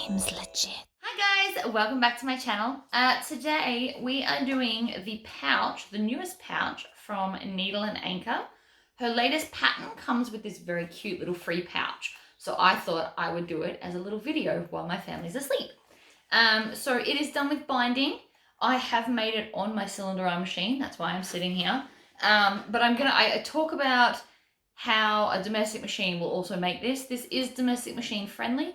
seems legit. Hi guys, welcome back to my channel. Today we are doing the pouch, the newest pouch from Needle and Anchor. Her latest pattern comes with this very cute little free pouch. So I thought I would do it as a little video while my family's asleep. So it is done with binding. I have made it on my cylinder arm machine. That's why I'm sitting here. But I talk about how a domestic machine will also make this. This is domestic machine friendly.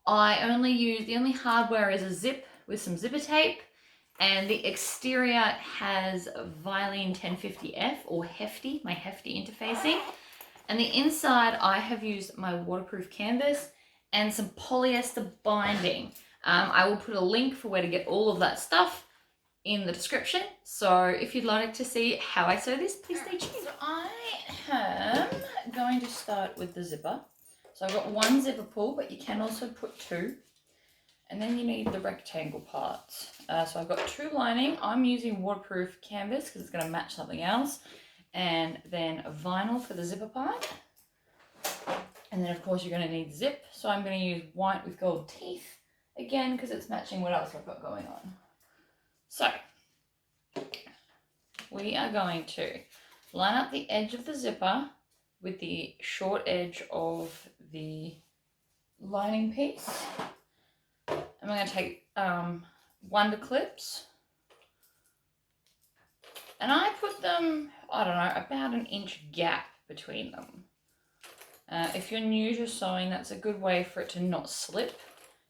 The only hardware is a zip with some zipper tape, and the exterior has Vilene 1050F or Hefty, my Hefty interfacing. And the inside, I have used my waterproof canvas and some polyester binding. I will put a link for where to get all of that stuff in the description. So if you'd like to see how I sew this, please stay tuned. So I am going to start with the zipper. So I've got one zipper pull, but you can also put two. And then you need the rectangle parts. So I've got two lining. I'm using waterproof canvas because it's going to match something else. And then a vinyl for the zipper part. And then of course you're going to need zip. So I'm going to use white with gold teeth. Again, because it's matching what else I've got going on. So we are going to line up the edge of the zipper with the short edge of the lining piece. And we're going to take wonder clips, and I put them, I don't know, about an inch gap between them. If you're new to sewing, that's a good way for it to not slip.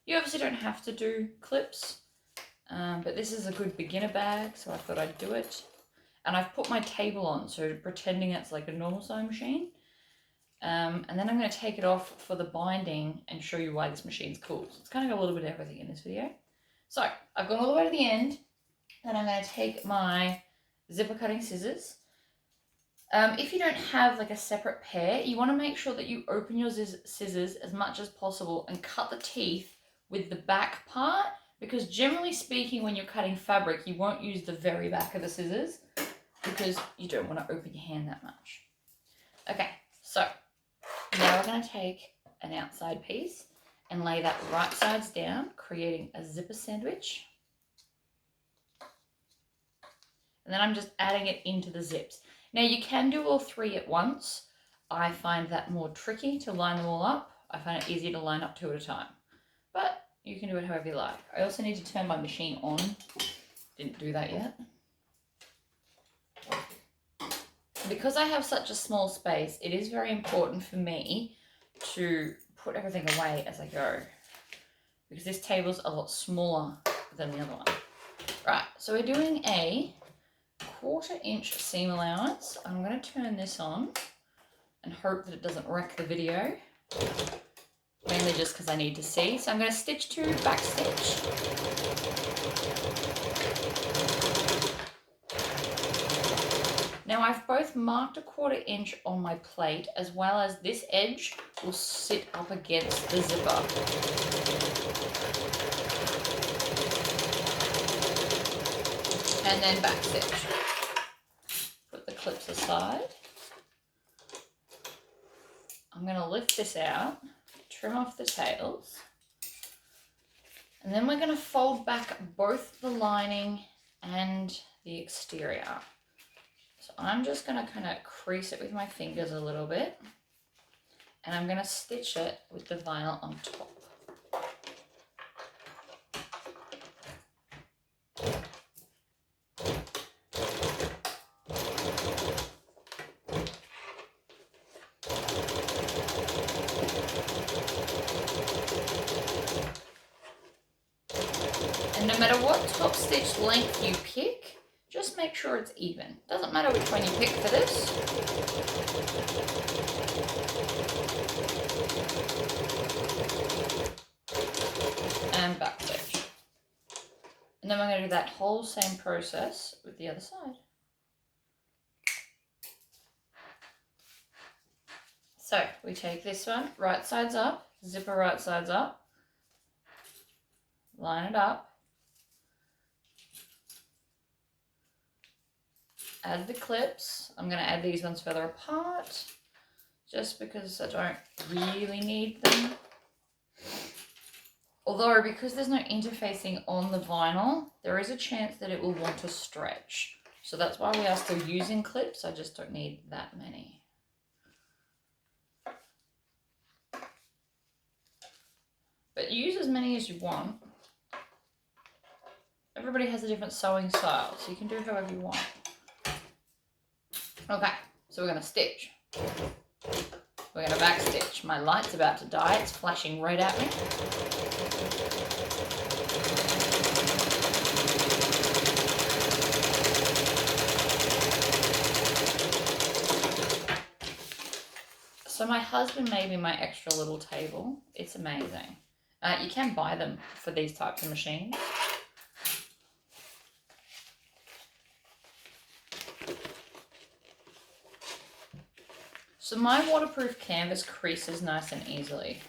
You obviously don't have to do clips, but this is a good beginner bag, so I thought I'd do it. And I've put my table on, so pretending it's like a normal sewing machine. And then I'm going to take it off for the binding and show you why this machine's cool. So it's kind of got a little bit of everything in this video. So I've gone all the way to the end, and I'm going to take my zipper cutting scissors. If you don't have like a separate pair, you want to make sure that you open your scissors as much as possible and cut the teeth with the back part, because generally speaking, when you're cutting fabric, you won't use the very back of the scissors because you don't want to open your hand that much. Okay, so now we're going to take an outside piece and lay that right sides down, creating a zipper sandwich. And then I'm just adding it into the zips. Now you can do all three at once. I find that more tricky to line them all up. I find it easier to line up two at a time. But you can do it however you like. I also need to turn my machine on. Didn't do that yet. Because I have such a small space, it is very important for me to put everything away as I go, because this table's a lot smaller than the other one. Right, so we're doing a 1/4 inch seam allowance. I'm going to turn this on and hope that it doesn't wreck the video, mainly just because I need to see. So I'm going to stitch 2 back stitch. Now I've both marked a 1/4 inch on my plate, as well as this edge will sit up against the zipper. And then back stitch. Put the clips aside. I'm going to lift this out, trim off the tails, and then we're going to fold back both the lining and the exterior. So I'm just going to kind of crease it with my fingers a little bit, and I'm going to stitch it with the vinyl on top. And no matter what top stitch length you pick, just make sure it's even. Doesn't matter which one you pick for this. And back stitch. And then we're going to do that whole same process with the other side. So we take this one, right sides up, zipper right sides up, line it up, add the clips. I'm going to add these ones further apart just because I don't really need them. Although, because there's no interfacing on the vinyl, there is a chance that it will want to stretch. So that's why we are still using clips. I just don't need that many. But use as many as you want. Everybody has a different sewing style, so you can do however you want. Okay, so we're going to stitch. We're going to back stitch. My light's about to die. It's flashing right at me. So my husband made me my extra little table. It's amazing. You can buy them for these types of machines. So my waterproof canvas creases nice and easily,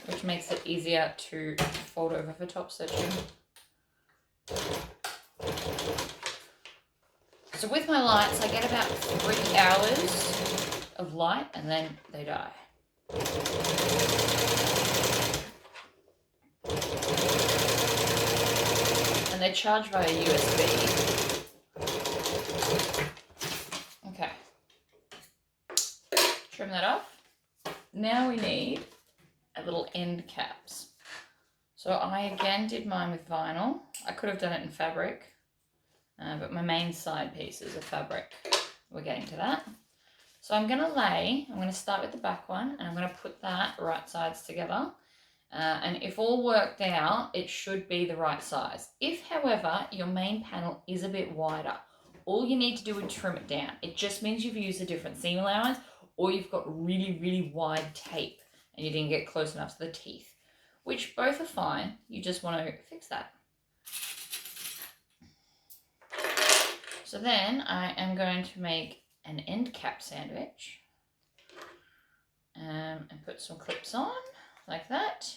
which makes it easier to fold over for top stitching. So with my lights, I get about 3 hours of light and then they die. And they charge via USB. Okay. Trim that off. Now we need a little end caps. So I again did mine with vinyl. I could have done it in fabric, but my main side pieces are fabric. We're getting to that. So I'm going to start with the back one, and I'm going to put that right sides together. And if all worked out, it should be the right size. If, however, your main panel is a bit wider, all you need to do is trim it down. It just means you've used a different seam allowance, or you've got really, really wide tape and you didn't get close enough to the teeth, which both are fine. You just want to fix that. So then I am going to make an end cap sandwich and put some clips on like that.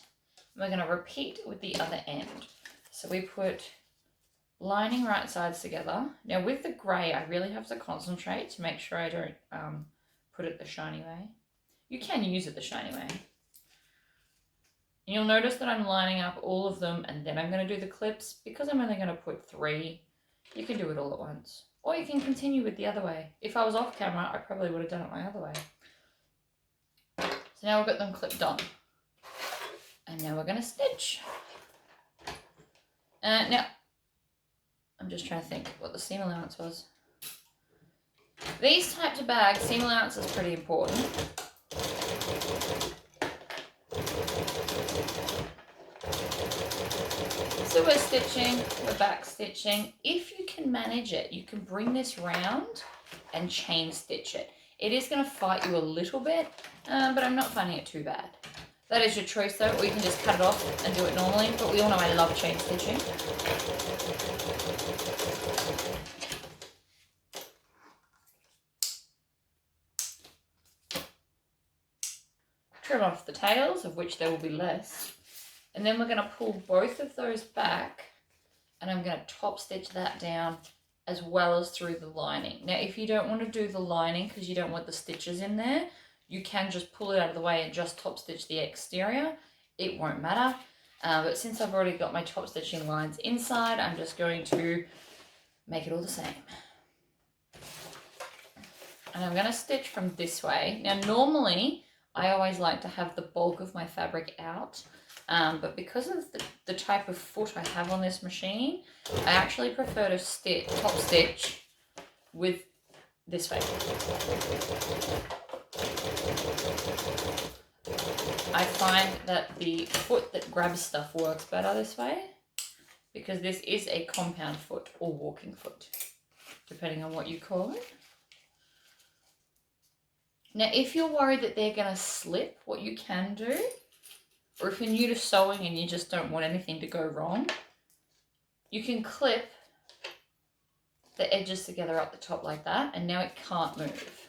We're going to repeat with the other end. So we put lining right sides together. Now with the grey, I really have to concentrate to make sure I don't put it the shiny way. You can use it the shiny way. And you'll notice that I'm lining up all of them and then I'm going to do the clips. Because I'm only going to put 3, you can do it all at once. Or you can continue with the other way. If I was off camera, I probably would have done it my other way. So now we've got them clipped on. And now we're going to stitch. Now, I'm just trying to think what the seam allowance was. These types of bags, seam allowance is pretty important. So we're stitching, we're back stitching. If you can manage it, you can bring this round and chain stitch it. It is going to fight you a little bit, but I'm not finding it too bad. That is your choice though, or you can just cut it off and do it normally, but we all know I love chain stitching. Trim off the tails, of which there will be less. And then we're going to pull both of those back, and I'm going to top stitch that down as well as through the lining. Now, if you don't want to do the lining because you don't want the stitches in there, you can just pull it out of the way and just top stitch the exterior. It won't matter. But since I've already got my top stitching lines inside, I'm just going to make it all the same. And I'm going to stitch from this way. Now, normally, I always like to have the bulk of my fabric out. But because of the type of foot I have on this machine, I actually prefer to top stitch with this way. I find that the foot that grabs stuff works better this way, because this is a compound foot or walking foot, depending on what you call it. Now, if you're worried that they're going to slip, what you can do, or if you're new to sewing and you just don't want anything to go wrong, you can clip the edges together up the top like that, and now it can't move.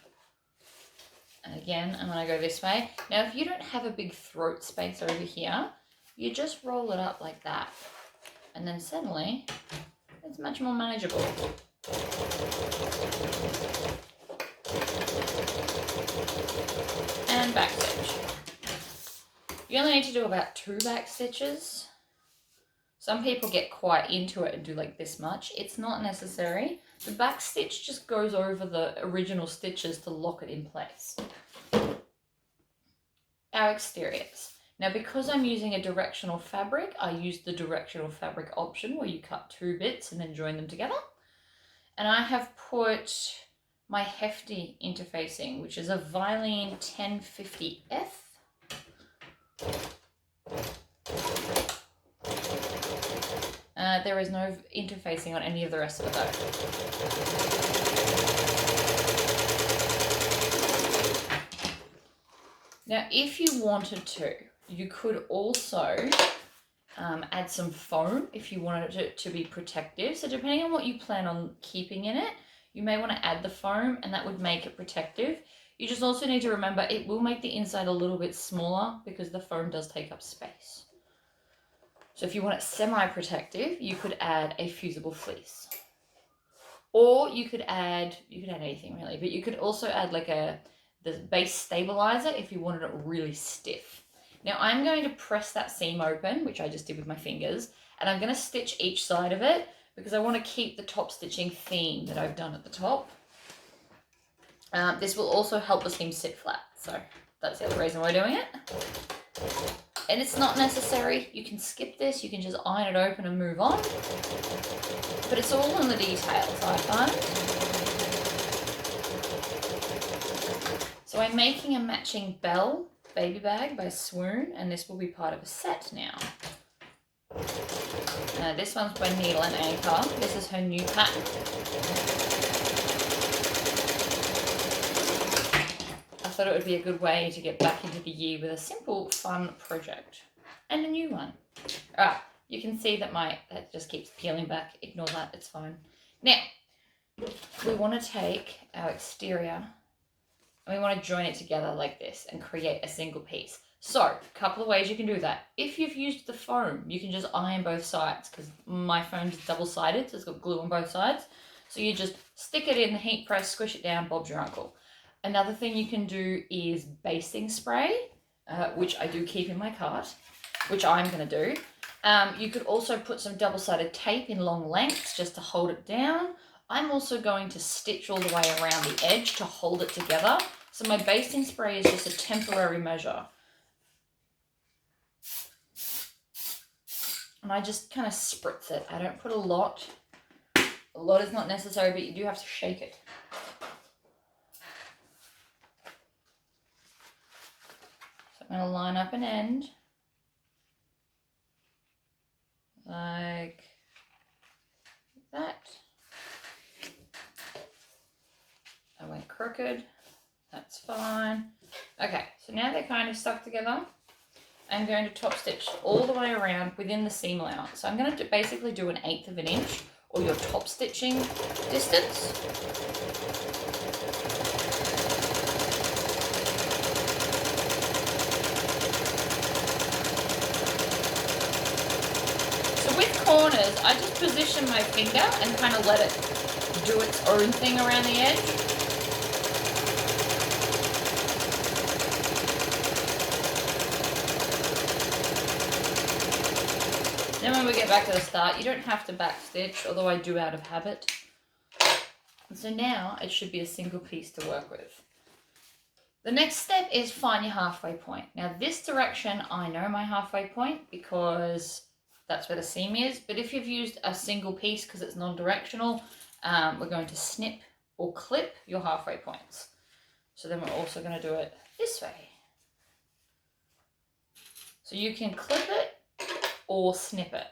And again, I'm going to go this way. Now, if you don't have a big throat space over here, you just roll it up like that. And then suddenly, it's much more manageable. And back stitch. You only need to do about 2 back stitches. Some people get quite into it and do like this much. It's not necessary. The back stitch just goes over the original stitches to lock it in place. Our exteriors. Now, because I'm using a directional fabric, I use the directional fabric option where you cut 2 bits and then join them together. And I have put my hefty interfacing, which is a Vilene 1050F. There is no interfacing on any of the rest of it though. Now, if you wanted to, you could also add some foam if you wanted it to be protective. So depending on what you plan on keeping in it, you may want to add the foam and that would make it protective. You just also need to remember it will make the inside a little bit smaller because the foam does take up space. So if you want it semi-protective, you could add a fusible fleece. Or you could add anything really, but you could also add like the base stabilizer if you wanted it really stiff. Now I'm going to press that seam open, which I just did with my fingers, and I'm going to stitch each side of it because I want to keep the top stitching theme that I've done at the top. This will also help the seam sit flat, so that's the other reason we're doing it. And it's not necessary, you can skip this, you can just iron it open and move on. But it's all in the details, I find. So I'm making a matching bell baby bag by Swoon, and this will be part of a set now. This one's by Needle and Anchor. This is her new pattern. I thought it would be a good way to get back into the year with a simple, fun project. And a new one. Alright, you can see that that just keeps peeling back. Ignore that, it's fine. Now, we want to take our exterior and we want to join it together like this and create a single piece. So, a couple of ways you can do that. If you've used the foam, you can just iron both sides because my foam is double-sided, so it's got glue on both sides. So you just stick it in the heat press, squish it down, Bob's your uncle. Another thing you can do is basting spray, which I do keep in my cart, which I'm going to do. You could also put some double-sided tape in long lengths just to hold it down. I'm also going to stitch all the way around the edge to hold it together. So my basting spray is just a temporary measure. And I just kind of spritz it. I don't put a lot. A lot is not necessary, but you do have to shake it. So I'm going to line up an end. Like that. I went crooked. That's fine. Okay, so now they're kind of stuck together. I'm going to top stitch all the way around within the seam allowance. So I'm going to basically do 1/8 of an inch, or your top stitching distance. So with corners, I just position my finger and kind of let it do its own thing around the edge. Then when we get back to the start, you don't have to back stitch, although I do out of habit. And so now it should be a single piece to work with. The next step is find your halfway point. Now this direction, I know my halfway point because that's where the seam is, but if you've used a single piece because it's non-directional, we're going to snip or clip your halfway points. So then we're also going to do it this way. So you can clip it or snip it.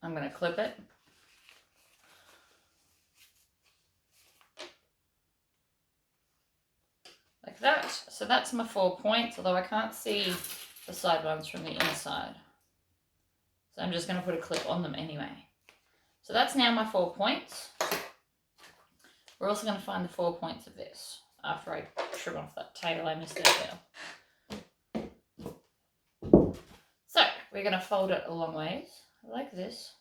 I'm going to clip it. Like that. So that's my 4 points, although I can't see the side ones from the inside. So I'm just going to put a clip on them anyway. So that's now my 4 points. We're also going to find the 4 points of this after I trim off that tail I missed out there. So we're going to fold it a long ways, like this.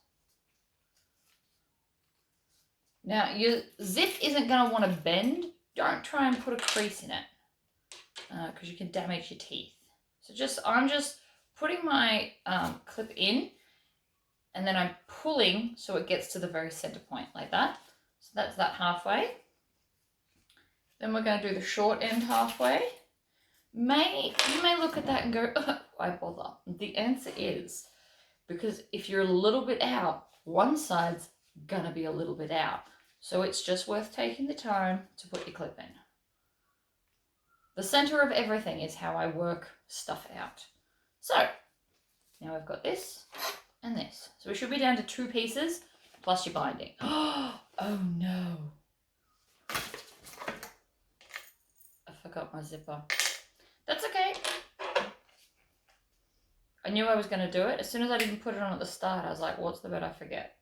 Now your zip isn't going to want to bend. Don't try and put a crease in it because you can damage your teeth. So I'm just putting my clip in, and then I'm pulling so it gets to the very center point like that. So that's that halfway. Then we're going to do the short end halfway. You may look at that and go, why bother? The answer is because if you're a little bit out, one side's gonna be a little bit out. So it's just worth taking the time to put your clip in. The center of everything is how I work stuff out. So now we've got this and this. So we should be down to 2 pieces plus your binding. Oh no. I forgot my zipper. That's okay. I knew I was going to do it. As soon as I didn't put it on at the start, I was like, what's the bit I forget?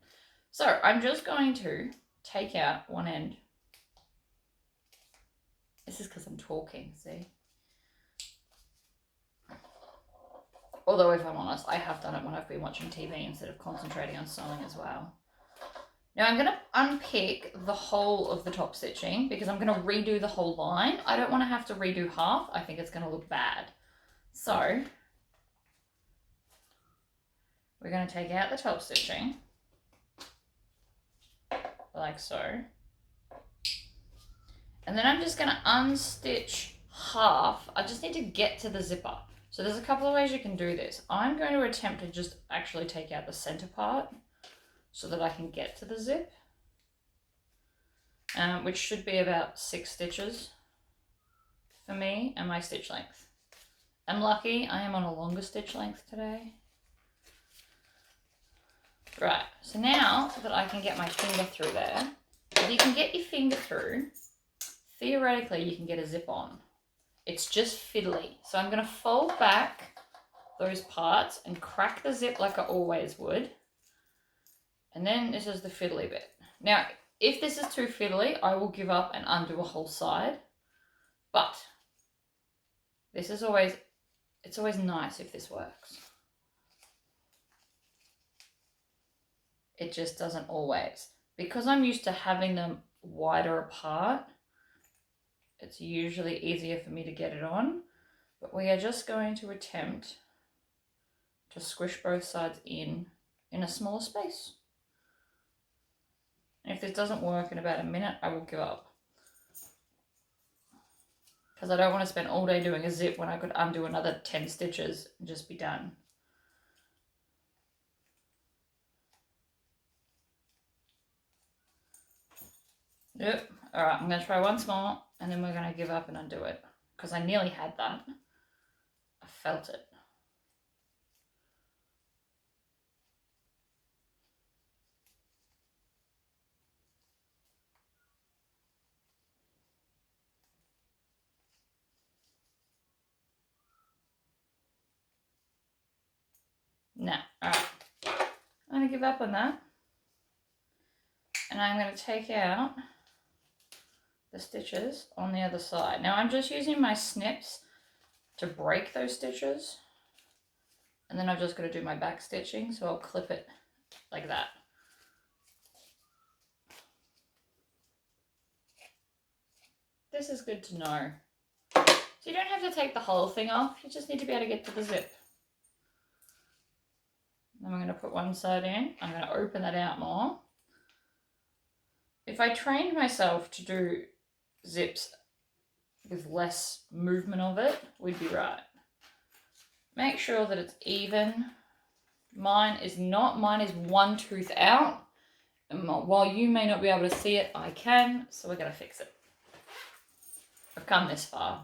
So I'm just going to take out one end. This is because I'm talking, see? Although, if I'm honest, I have done it when I've been watching TV instead of concentrating on sewing as well. Now I'm going to unpick the whole of the top stitching because I'm going to redo the whole line. I don't want to have to redo half. I think it's going to look bad. So we're going to take out the top stitching like so. And then I'm just going to unstitch half. I just need to get to the zipper. So there's a couple of ways you can do this. I'm going to attempt to just actually take out the center part so that I can get to the zip, which should be about 6 stitches for me and my stitch length. I'm lucky I am on a longer stitch length today. Right, so now that I can get my finger through there, if you can get your finger through, theoretically you can get a zip on. It's just fiddly. So I'm going to fold back those parts and crack the zip like I always would. And then this is the fiddly bit. Now, if this is too fiddly, I will give up and undo a whole side. But this is always, it's always nice if this works. It just doesn't always. Because I'm used to having them wider apart, it's usually easier for me to get it on. But we are just going to attempt to squish both sides in a smaller space. And if this doesn't work in about a minute, I will give up. Because I don't want to spend all day doing a zip when I could undo another 10 stitches and just be done. Yep. All right, I'm going to try once more and then we're going to give up and undo it. Because I nearly had that. I felt it. No, all right. I'm going to give up on that. And I'm going to take out the stitches on the other side. Now I'm just using my snips to break those stitches. And then I've just got to do my back stitching, so I'll clip it like that. This is good to know. So you don't have to take the whole thing off, you just need to be able to get to the zip. Then I'm going to put one side in, I'm going to open that out more. If I trained myself to do zips with less movement of it, we'd be right. Make sure that it's even. Mine is not, mine is one tooth out. And while you may not be able to see it, I can, so we're going to fix it. I've come this far.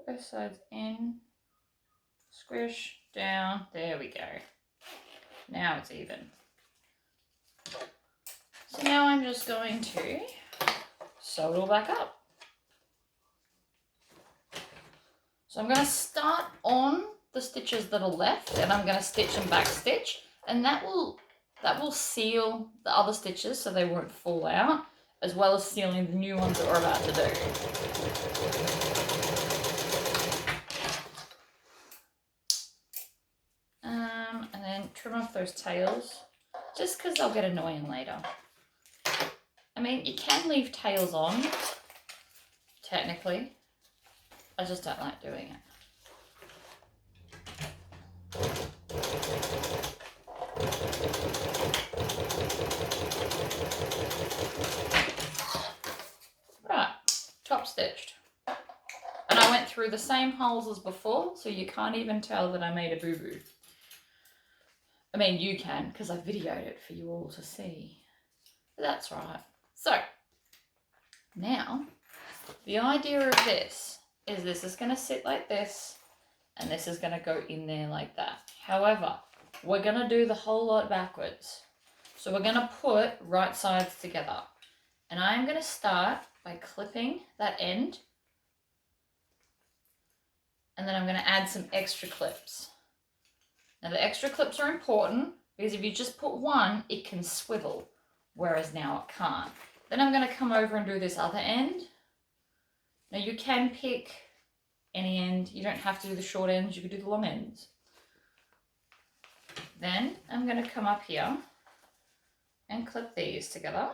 Both sides in, squish, down, there we go. Now it's even. So now I'm just going to sew it all back up. So I'm going to start on the stitches that are left and I'm going to stitch and back stitch, and that will seal the other stitches so they won't fall out, as well as sealing the new ones that we're about to do. then trim off those tails, just because they'll get annoying later. I mean, you can leave tails on, technically. I just don't like doing it. Right, top stitched. And I went through the same holes as before, so you can't even tell that I made a boo-boo. I mean, you can, because I videoed it for you all to see. But that's right. So, now, the idea of this is going to sit like this, and this is going to go in there like that. However, we're going to do the whole lot backwards. So we're going to put right sides together. And I'm going to start by clipping that end. And then I'm going to add some extra clips. Now the extra clips are important because if you just put one, it can swivel, whereas now it can't. Then I'm going to come over and do this other end. Now you can pick any end. You don't have to do the short ends. You could do the long ends. Then I'm going to come up here and clip these together.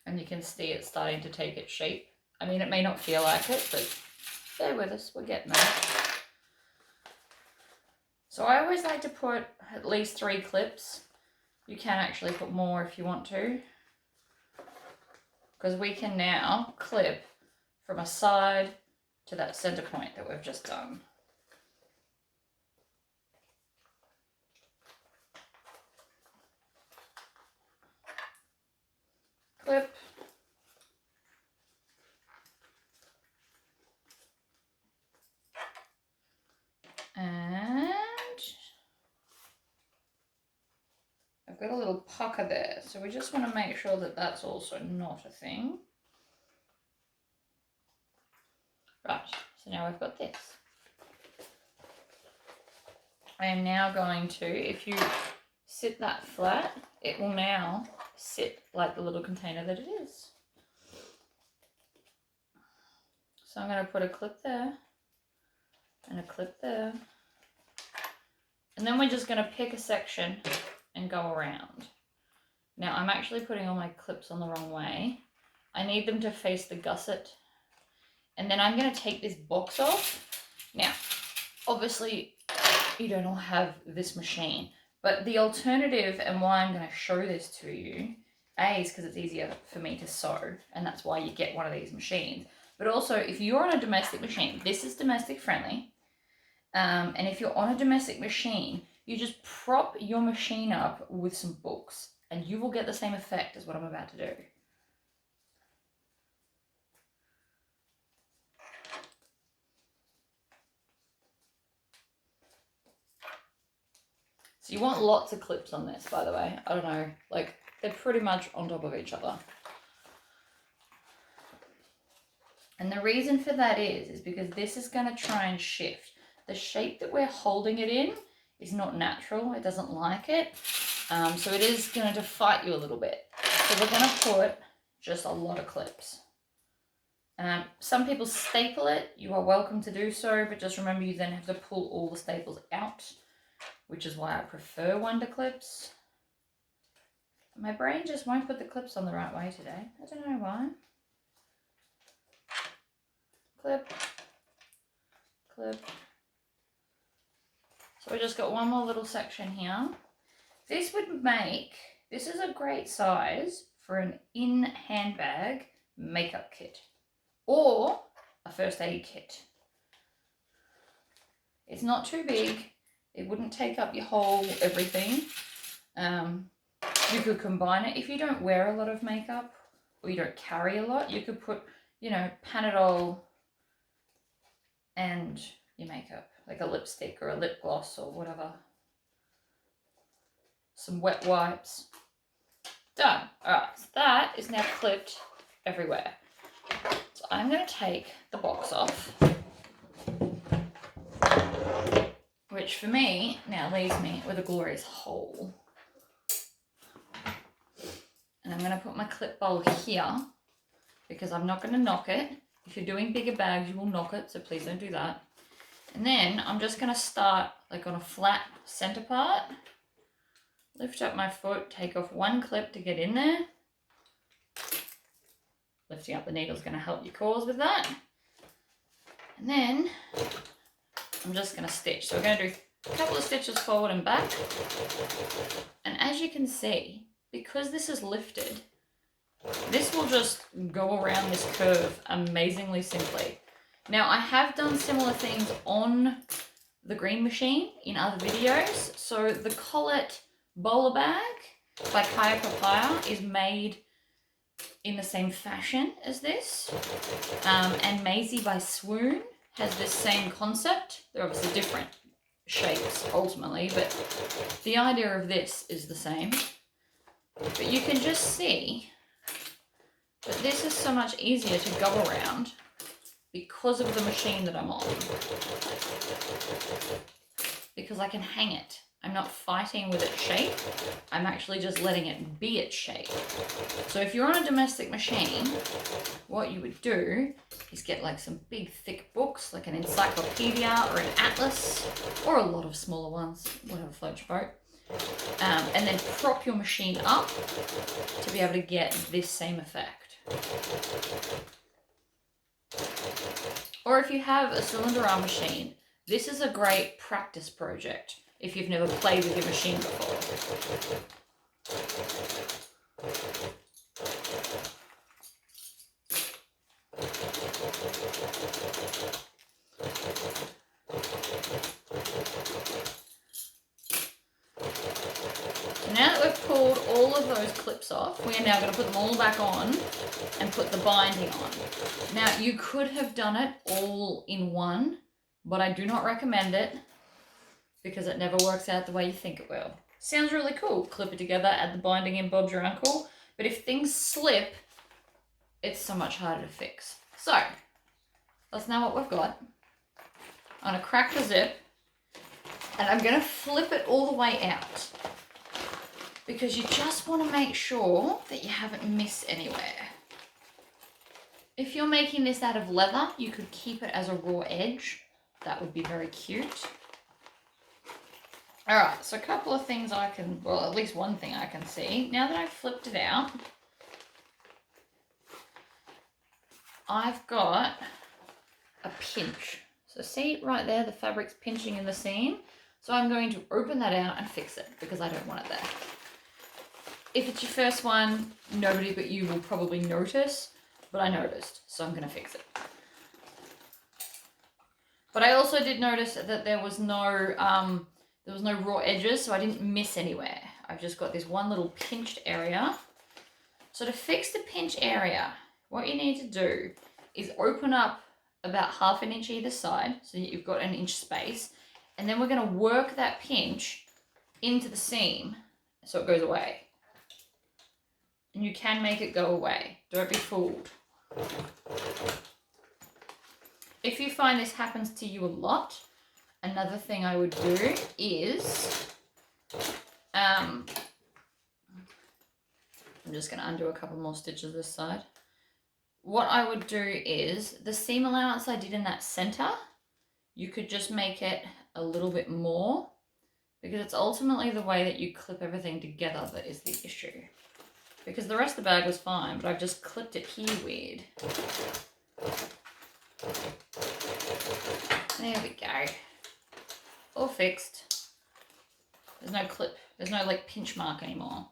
And you can see it starting to take its shape. I mean, it may not feel like it, but bear with us, we're getting there. So I always like to put at least 3 clips. You can actually put more if you want to, because we can now clip from a side to that center point that we've just done. Clip. And I've got a little pucker there, so we just want to make sure that that's also not a thing. Right, so now I've got this. I am now going to, if you sit that flat, it will now sit like the little container that it is. So I'm going to put a clip there and a clip there. And then we're just going to pick a section and go around. Now I'm actually putting all my clips on the wrong way. I need them to face the gusset. And then I'm going to take this box off. Now, obviously you don't all have this machine, but the alternative and why I'm going to show this to you, A, is because it's easier for me to sew, and that's why you get one of these machines. But also, if you're on a domestic machine, this is domestic friendly, and if you're on a domestic machine, you just prop your machine up with some books, and you will get the same effect as what I'm about to do. So you want lots of clips on this, by the way. I don't know, like they're pretty much on top of each other. And the reason for that is because this is going to try and shift. The shape that we're holding it in is not natural. It doesn't like it. So it is going to fight you a little bit. So we're going to put just a lot of clips. Some people staple it. You are welcome to do so, but just remember you then have to pull all the staples out, which is why I prefer wonder clips. My brain just won't put the clips on the right way today. I don't know why. Clip, clip. So we just got one more little section here. This is a great size for an in-handbag makeup kit or a first aid kit. It's not too big. It wouldn't take up your whole everything. You could combine it. If you don't wear a lot of makeup or you don't carry a lot, you could put, you know, Panadol and your makeup, like a lipstick or a lip gloss or whatever. Some wet wipes. Done. Alright, so that is now clipped everywhere. So I'm going to take the box off, which for me now leaves me with a glorious hole. And I'm going to put my clip bowl here because I'm not going to knock it. If you're doing bigger bags, you will knock it, so please don't do that. And then I'm just going to start like on a flat center part. Lift up my foot, take off one clip to get in there. Lifting up the needle is going to help your cause with that. And then I'm just going to stitch. So we're going to do a couple of stitches forward and back. And as you can see, because this is lifted, this will just go around this curve amazingly simply. Now, I have done similar things on the green machine in other videos. So the Collet bowler bag by Kaya Papaya is made in the same fashion as this. And Maisie by Swoon has this same concept. They're obviously different shapes ultimately, but the idea of this is the same. But you can just see that this is so much easier to go around because of the machine that I'm on. Because I can hang it. I'm not fighting with its shape. I'm actually just letting it be its shape. So if you're on a domestic machine, what you would do is get like some big thick books, like an encyclopedia or an atlas, or a lot of smaller ones, whatever floats your boat. And then prop your machine up to be able to get this same effect. Or if you have a cylinder arm machine, this is a great practice project if you've never played with your machine before. Now that we've pulled all of those clips off, we are now going to put them all back on and put the binding on. Now, you could have done it all in one, but I do not recommend it because it never works out the way you think it will. Sounds really cool. Clip it together, add the binding in, Bob's your uncle. But if things slip, it's so much harder to fix. So, that's now what we've got. I'm going to crack the zip and I'm going to flip it all the way out, because you just want to make sure that you haven't missed anywhere. If you're making this out of leather, you could keep it as a raw edge. That would be very cute. All right, so a couple of things I can, well, at least one thing I can see. Now that I've flipped it out, I've got a pinch. So see right there, the fabric's pinching in the seam. So I'm going to open that out and fix it because I don't want it there. If it's your first one, nobody but you will probably notice, but I noticed, so I'm going to fix it. But I also did notice that there was no raw edges, so I didn't miss anywhere. I've just got this one little pinched area. So to fix the pinch area, what you need to do is open up about 1/2 inch either side, so you've got an inch space, and then we're going to work that pinch into the seam so it goes away. And you can make it go away. Don't be fooled. If you find this happens to you a lot, another thing I would do is, I'm just going to undo a couple more stitches this side. What I would do is, the seam allowance I did in that center, you could just make it a little bit more, because it's ultimately the way that you clip everything together that is the issue. Because the rest of the bag was fine, but I've just clipped it here weird. There we go. All fixed. There's no clip. There's no like pinch mark anymore.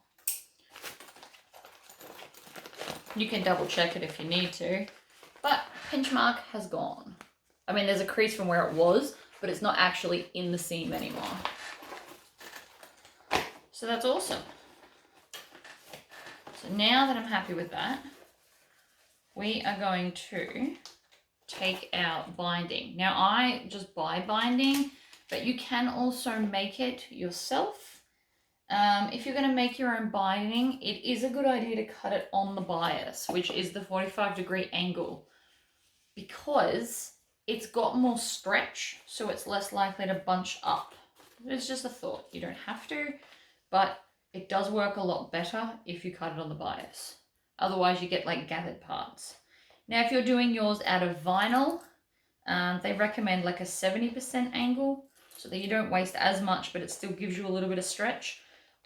You can double check it if you need to, but pinch mark has gone. I mean, there's a crease from where it was, but it's not actually in the seam anymore. So that's awesome. So now that I'm happy with that, we are going to take out binding. Now I just buy binding, but you can also make it yourself. If you're going to make your own binding, it is a good idea to cut it on the bias, which is the 45-degree angle, because it's got more stretch, so it's less likely to bunch up. It's just a thought. You don't have to, but it does work a lot better if you cut it on the bias. Otherwise, you get like gathered parts. Now, if you're doing yours out of vinyl, They recommend like a 70% angle so that you don't waste as much, but it still gives you a little bit of stretch.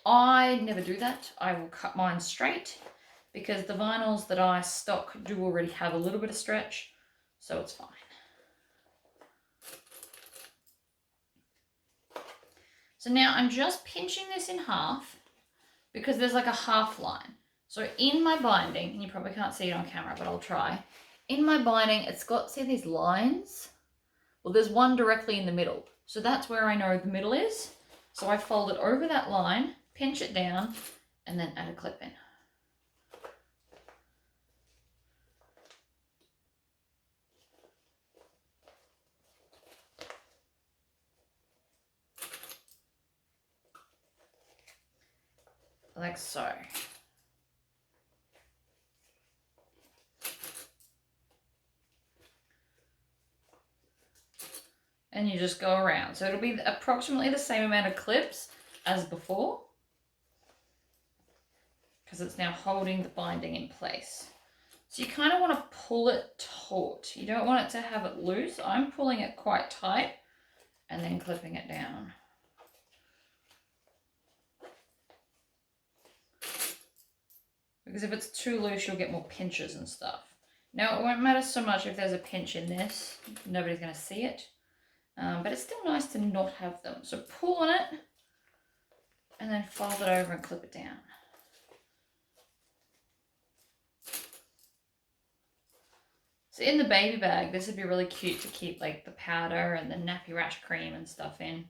I never do that. I will cut mine straight because the vinyls that I stock do already have a little bit of stretch, so it's fine. So now I'm just pinching this in half because there's like a half line. So in my binding, and you probably can't see it on camera, but I'll try. In my binding, it's got, see these lines? Well, there's one directly in the middle. So that's where I know the middle is. So I fold it over that line, pinch it down, and then add a clip in. Like so. And you just go around. So it'll be approximately the same amount of clips as before, because it's now holding the binding in place. So you kind of want to pull it taut. You don't want it to have it loose. I'm pulling it quite tight and then clipping it down. Because if it's too loose, you'll get more pinches and stuff. Now, it won't matter so much if there's a pinch in this. Nobody's going to see it. But it's still nice to not have them. So pull on it and then fold it over and clip it down. So in the baby bag, this would be really cute to keep like the powder and the nappy rash cream and stuff in.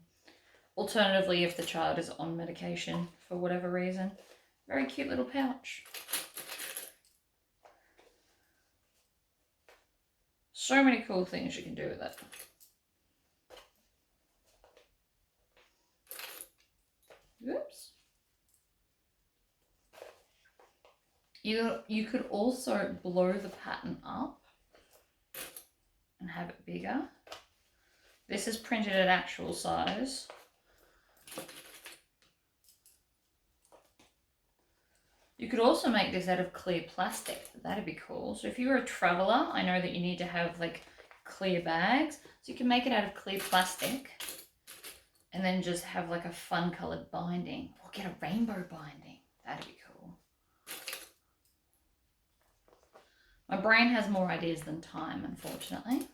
Alternatively, if the child is on medication for whatever reason. Very cute little pouch. So many cool things you can do with it. Oops. You could also blow the pattern up and have it bigger. This is printed at actual size. You could also make this out of clear plastic. That'd be cool. So if you're a traveler, I know that you need to have like clear bags. So you can make it out of clear plastic and then just have like a fun colored binding or get a rainbow binding. That'd be cool. My brain has more ideas than time, unfortunately.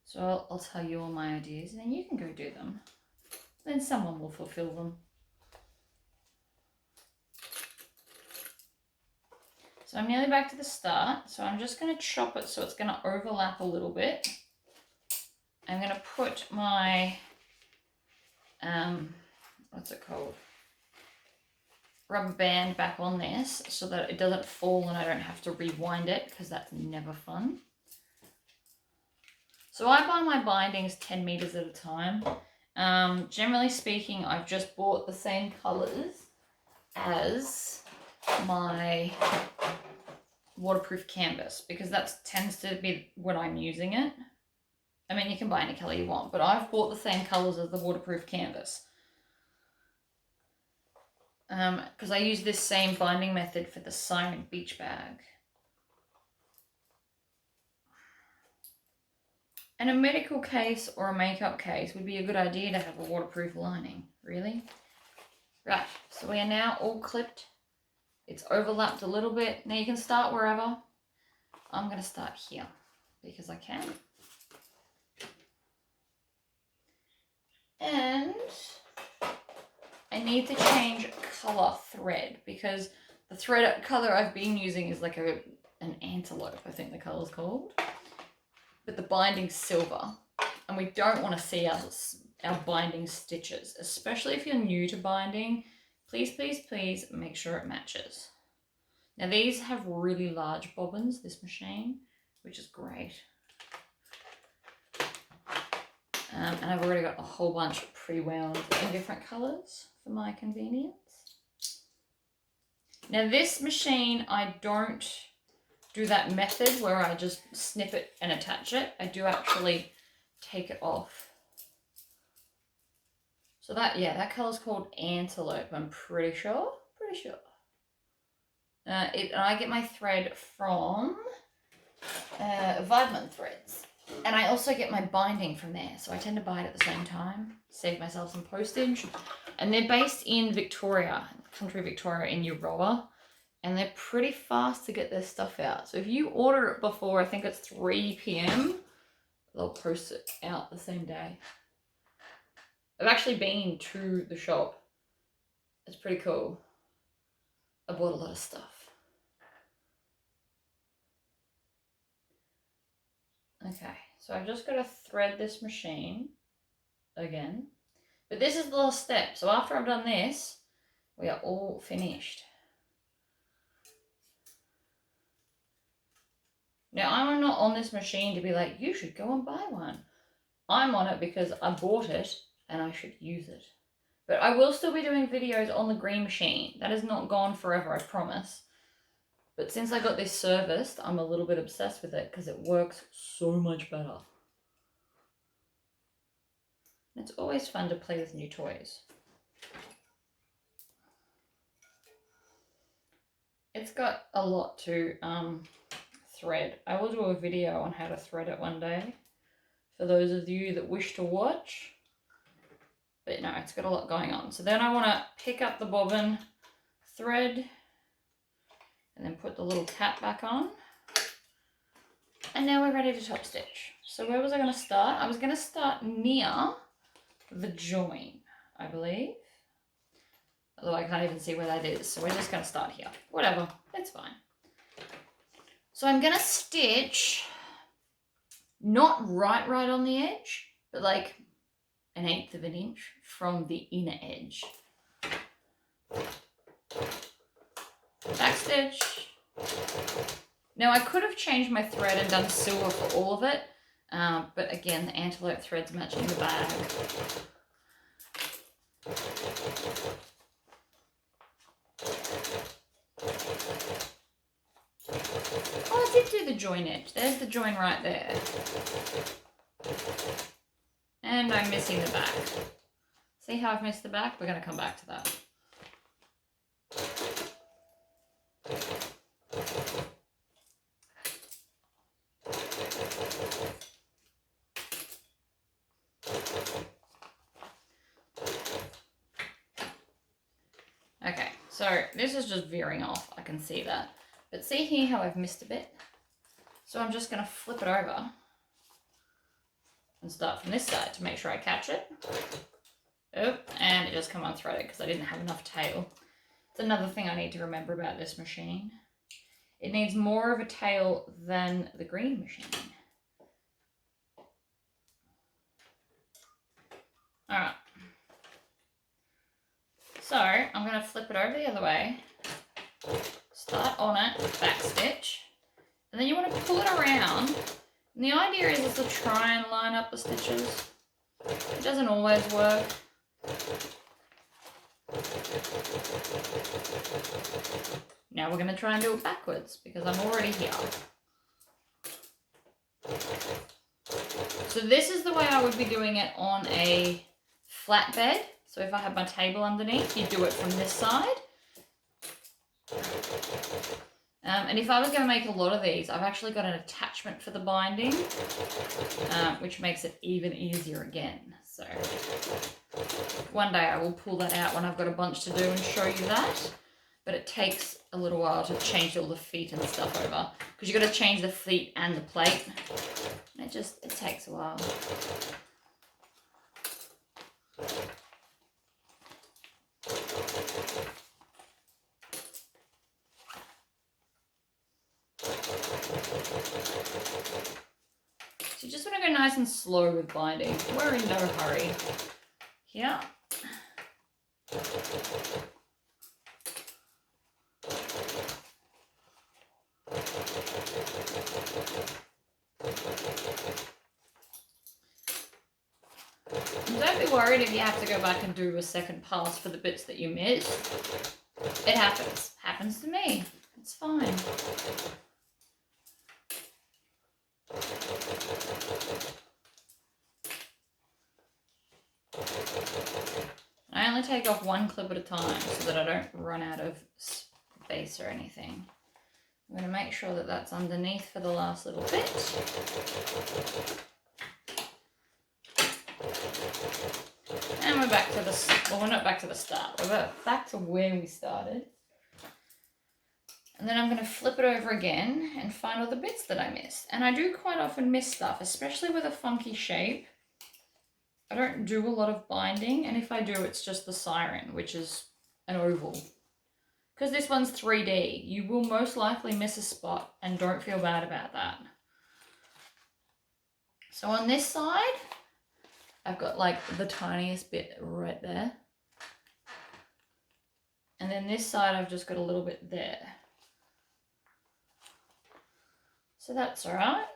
So I'll tell you all my ideas and then you can go do them. Then someone will fulfill them. So I'm nearly back to the start. So I'm just going to chop it so it's going to overlap a little bit. I'm going to put my, what's it called? Rubber band back on this so that it doesn't fall and I don't have to rewind it because that's never fun. So I buy my bindings 10 meters at a time. Generally speaking, I've just bought the same colors as my waterproof canvas because that tends to be when I'm using it. I mean, you can buy any color you want, but I've bought the same colors as the waterproof canvas. Because I use this same binding method for the Siren beach bag. And a medical case or a makeup case would be a good idea to have a waterproof lining, really. Right, so we are now all clipped. It's overlapped a little bit. Now you can start wherever. I'm going to start here because I can. And I need to change color thread because the thread color I've been using is like an antelope, I think the color's called. But the binding's silver and we don't want to see our binding stitches, especially if you're new to binding. Please, please, please make sure it matches. Now these have really large bobbins, this machine, which is great. And I've already got a whole bunch pre-wound in different colors for my convenience. Now this machine, I don't do that method where I just snip it and attach it. I do actually take it off. So that, yeah, that color's called Antelope, I'm pretty sure. And I get my thread from Weidman Threads. And I also get my binding from there. So I tend to buy it at the same time. Save myself some postage. And they're based in Victoria, country Victoria in Euroa. And they're pretty fast to get their stuff out. So if you order it before, I think it's 3 p.m, they'll post it out the same day. I've actually been to the shop. It's pretty cool. I bought a lot of stuff. Okay, so I've just got to thread this machine again. But this is the last step. So after I've done this, we are all finished. Now, I'm not on this machine to be like, you should go and buy one. I'm on it because I bought it and I should use it. But I will still be doing videos on the green machine. That is not gone forever, I promise. But since I got this serviced, I'm a little bit obsessed with it because it works so much better. It's always fun to play with new toys. It's got a lot to thread. I will do a video on how to thread it one day for those of you that wish to watch. But no, it's got a lot going on. So then I want to pick up the bobbin, thread, and then put the little cap back on. And now we're ready to top stitch. So where was I going to start? I was going to start near the join, I believe. Although I can't even see where that is. So we're just going to start here. Whatever, it's fine. So I'm going to stitch not right on the edge, but like 1/8 of an inch from the inner edge. Backstitch. Now I could have changed my thread and done silver for all of it, but again, the antelope thread's matching the bag. Oh, I did do the join edge. There's the join right there. And I'm missing the back. See how I've missed the back? We're going to come back to that. Okay, so this is just veering off. I can see that. But see here how I've missed a bit? So I'm just going to flip it over and start from this side to make sure I catch it. Oh, and it just come unthreaded because I didn't have enough tail. It's another thing I need to remember about this machine. It needs more of a tail than the green machine. Alright. So I'm going to flip it over the other way. Start on it, back stitch. And then you want to pull it around. And the idea is to try and line up the stitches. It doesn't always work. Now we're going to try and do it backwards because I'm already here. So this is the way I would be doing it on a flatbed. So if I have my table underneath, you do it from this side. And if I was going to make a lot of these, I've actually got an attachment for the binding, which makes it even easier again. So one day I will pull that out when I've got a bunch to do and show you that. But it takes a little while to change all the feet and stuff over, because you've got to change the feet and the plate. And it takes a while. So you just want to go nice and slow with binding. We're in no hurry. Here. Don't be worried if you have to go back and do a second pass for the bits that you missed. It happens. Happens to me. It's fine. I only take off one clip at a time so that I don't run out of base or anything. I'm going to make sure that that's underneath for the last little bit. And we're back to the, well, we're not back to the start. We're back to where we started. And then I'm going to flip it over again and find all the bits that I missed. And I do quite often miss stuff, especially with a funky shape. I don't do a lot of binding, and if I do, it's just the siren, which is an oval. Because this one's 3D, you will most likely miss a spot, and don't feel bad about that. So on this side, I've got like the tiniest bit right there. And then this side, I've just got a little bit there. So that's all right.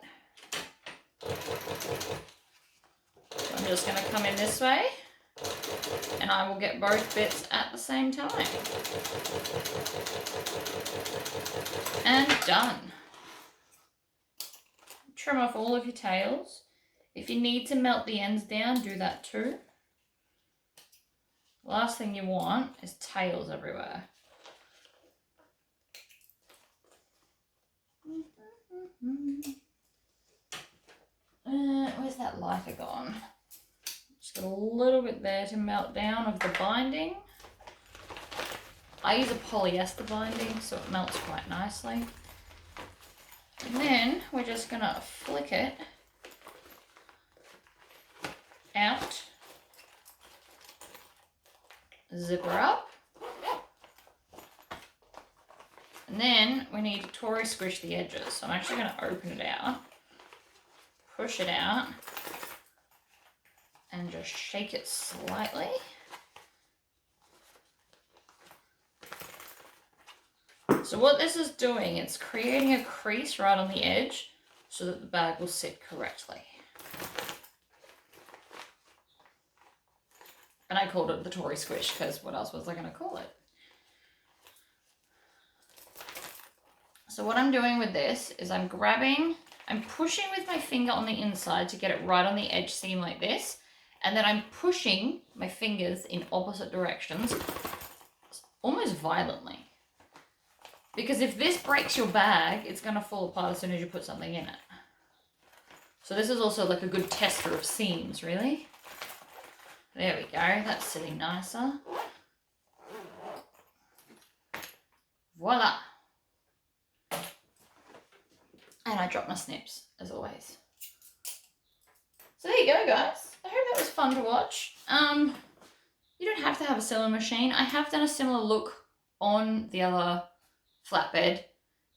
So I'm just going to come in this way, and I will get both bits at the same time. And done. Trim off all of your tails. If you need to melt the ends down, do that too. Last thing you want is tails everywhere. Where's that lighter gone? Just got a little bit there to melt down of the binding. I use a polyester binding, so it melts quite nicely. And then we're just gonna flick it out, zip her up, and then we need to Tory squish the edges. So I'm actually gonna open it out, push it out, and just shake it slightly. So what this is doing, it's creating a crease right on the edge so that the bag will sit correctly. And I called it the Tory squish because what else was I going to call it? So what I'm doing with this is I'm pushing with my finger on the inside to get it right on the edge seam like this. And then I'm pushing my fingers in opposite directions, almost violently. Because if this breaks your bag, it's going to fall apart as soon as you put something in it. So this is also like a good tester of seams, really. There we go, that's sitting nicer. Voila. And I dropped my snips, as always. So there you go, guys. I hope that was fun to watch. You don't have to have a sewing machine. I have done a similar look on the other flatbed.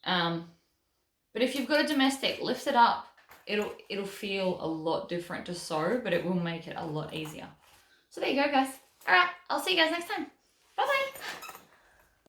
But if you've got a domestic, lift it up. It'll feel a lot different to sew, but it will make it a lot easier. So there you go, guys. All right, I'll see you guys next time. Bye-bye.